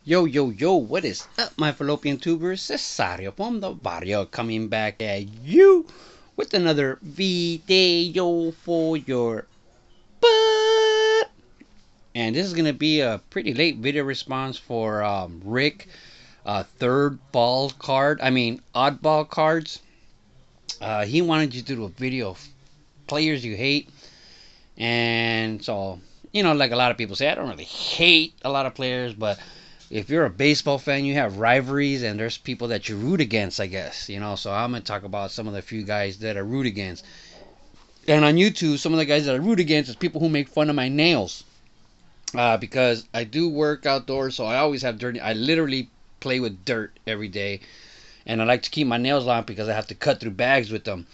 Yo, yo, yo, what is up, my fallopian tubers? Cesario from the barrio coming back at you with another video for your butt. And this is going to be a pretty late video response for Rick, third ball card. Oddball cards. He wanted you to do a video of players you hate. And so, like a lot of people say, I don't really hate a lot of players, but if you're a baseball fan, you have rivalries, and there's people that you root against, I guess. So I'm going to talk about some of the few guys that I root against. And on YouTube, some of the guys that I root against is people who make fun of my nails. Because I do work outdoors, so I always have dirty. I literally play with dirt every day. And I like to keep my nails long because I have to cut through bags with them.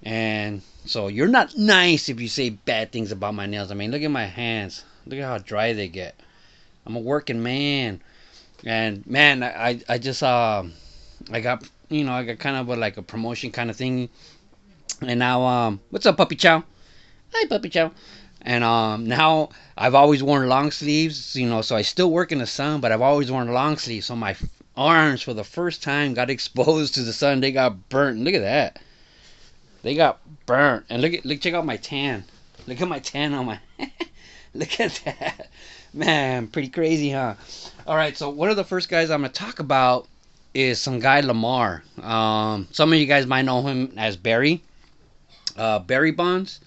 And so you're not nice if you say bad things about my nails. Look at my hands. Look at how dry they get. I'm a working man. And man, I just I got kind of like a promotion kind of thing. And now what's up, puppy chow? Hi, puppy chow. And now I've always worn long sleeves, so I still work in the sun, but I've always worn long sleeves. So my arms for the first time got exposed to the sun. They got burnt. Look at that. They got burnt. And look, check out my tan. Look at my tan on my look at that. Man, pretty crazy, huh? All right, so one of the first guys I'm going to talk about is some guy Lamar. Some of you guys might know him as Barry. Barry Bonds.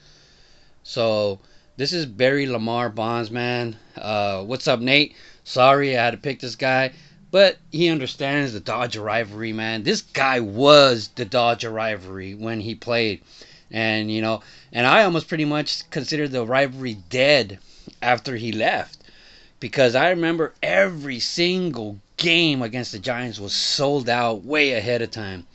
So this is Barry Lamar Bonds, man. What's up, Nate? Sorry I had to pick this guy. But he understands the Dodger rivalry, man. This guy was the Dodger rivalry when he played. And, and I almost pretty much consider the rivalry dead after he left. Because I remember every single game against the Giants was sold out way ahead of time.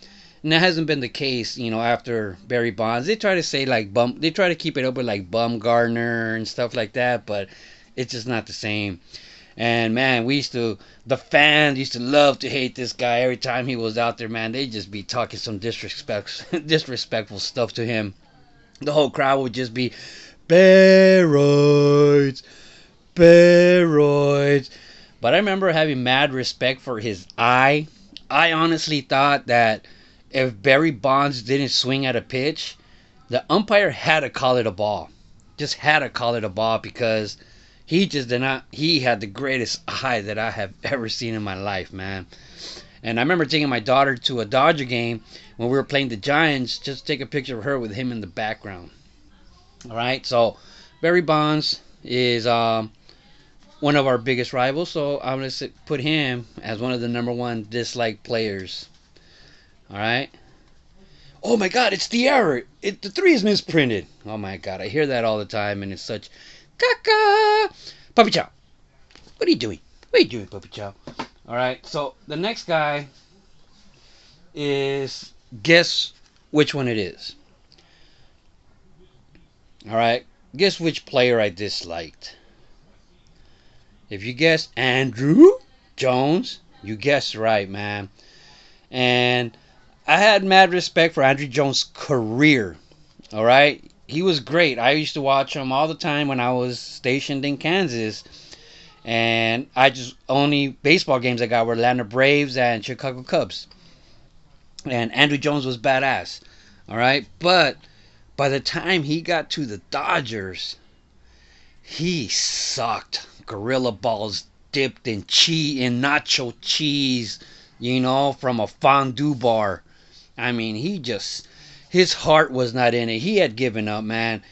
And that hasn't been the case, after Barry Bonds. They try to say they try to keep it open like Bumgarner and stuff like that, but it's just not the same. And man, the fans used to love to hate this guy every time he was out there, man. They'd just be talking some disrespectful stuff to him. The whole crowd would just be, Barroids, steroids. But I remember having mad respect for his eye. I honestly thought that if Barry Bonds didn't swing at a pitch, the umpire had to call it a ball. Just had to call it a ball because he just did not. He had the greatest eye that I have ever seen in my life, man. And I remember taking my daughter to a Dodger game when we were playing the Giants, just to take a picture of her with him in the background. All right, so Barry Bonds is one of our biggest rivals, so I'm going to put him as one of the number one disliked players. All right. Oh my God, it's the error. The 3 is misprinted. Oh my God, I hear that all the time, and it's such caca. Puppy Chow, what are you doing? What are you doing, Puppy Chow? All right, so the next guy is, guess which one it is. All right, guess which player I disliked. If you guessed Andrew Jones, you guessed right, man. And I had mad respect for Andrew Jones' career. All right, he was great. I used to watch him all the time when I was stationed in Kansas. And only baseball games I got were Atlanta Braves and Chicago Cubs. And Andrew Jones was badass. All right, but by the time he got to the Dodgers, he sucked. Gorilla balls dipped in nacho cheese, from a fondue bar. His heart was not in it. He had given up, man.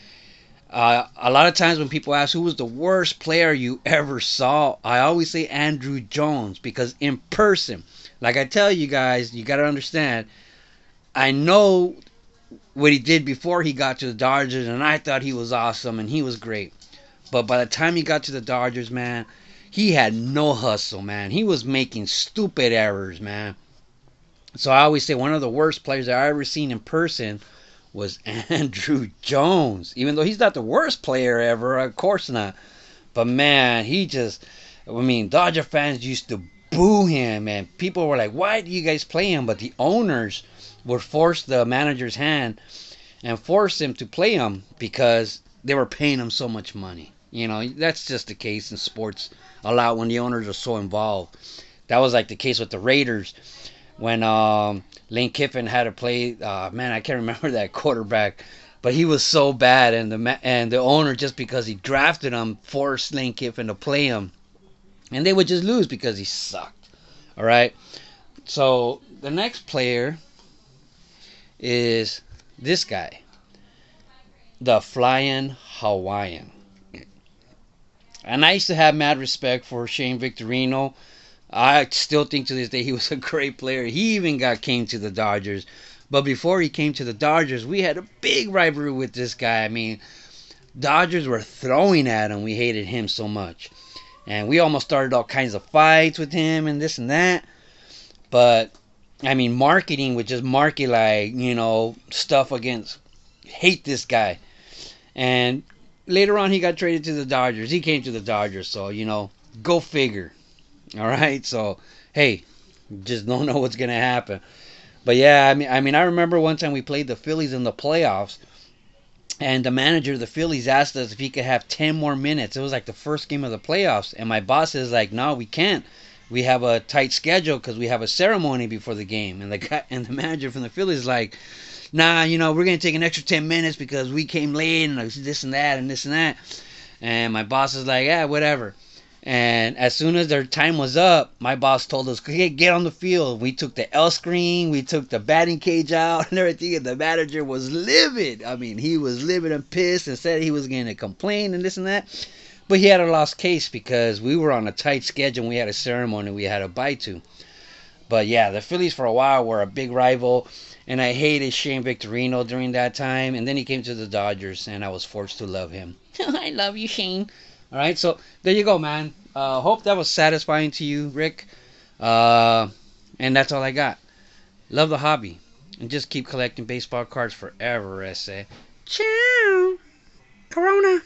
A lot of times when people ask who was the worst player you ever saw, I always say Andrew Jones, because in person, like I tell you guys, you got to understand, I know what he did before he got to the Dodgers, and I thought he was awesome and he was great. But by the time he got to the Dodgers, man, he had no hustle, man. He was making stupid errors, man. So I always say one of the worst players I ever seen in person was Andrew Jones. Even though he's not the worst player ever, of course not. But man, Dodger fans used to boo him, and people were like, why do you guys play him? But the owners would force the manager's hand and force him to play him because they were paying him so much money. That's just the case in sports a lot when the owners are so involved. That was like the case with the Raiders when Lane Kiffin had to play. Man, I can't remember that quarterback, but he was so bad, and the owner, just because he drafted him, forced Lane Kiffin to play him, and they would just lose because he sucked. All right. So the next player is this guy, the Flying Hawaiian. And I used to have mad respect for Shane Victorino. I still think to this day he was a great player. He even came to the Dodgers. But before he came to the Dodgers, we had a big rivalry with this guy. I mean, Dodgers were throwing at him. We hated him so much. And we almost started all kinds of fights with him and this and that. But, I mean, marketing would just market like, stuff against, hate this guy. And later on, he got traded to the Dodgers. He came to the Dodgers, so, go figure. All right, so, hey, just don't know what's going to happen. But, yeah, I remember one time we played the Phillies in the playoffs, and the manager of the Phillies asked us if he could have 10 more minutes. It was like the first game of the playoffs, and my boss is like, no, we can't. We have a tight schedule because we have a ceremony before the game. And the manager from the Phillies is like, nah, we're going to take an extra 10 minutes because we came late and this and that and this and that. And my boss is like, yeah, whatever. And as soon as their time was up, my boss told us, hey, get on the field. We took the L screen, we took the batting cage out and everything. And the manager was livid. I mean, he was livid and pissed and said he was going to complain and this and that. But he had a lost case because we were on a tight schedule and we had a ceremony we had to bye to. But yeah, the Phillies for a while were a big rival. And I hated Shane Victorino during that time. And then he came to the Dodgers, and I was forced to love him. I love you, Shane. All right, so there you go, man. Hope that was satisfying to you, Rick. And that's all I got. Love the hobby. And just keep collecting baseball cards forever, I say. Ciao. Corona.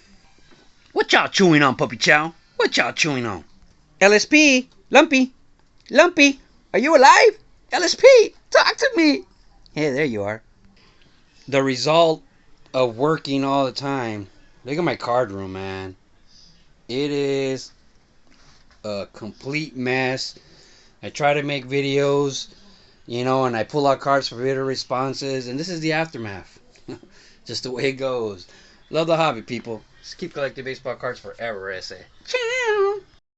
What y'all chewing on, Puppy Chow? What y'all chewing on? LSP. Lumpy. Lumpy. Are you alive? LSP. Talk to me. Hey, there you are. The result of working all the time. Look at my card room, man. It is a complete mess. I try to make videos, and I pull out cards for video responses, and this is the aftermath. Just the way it goes. Love the hobby, people. Just keep collecting baseball cards forever, I say.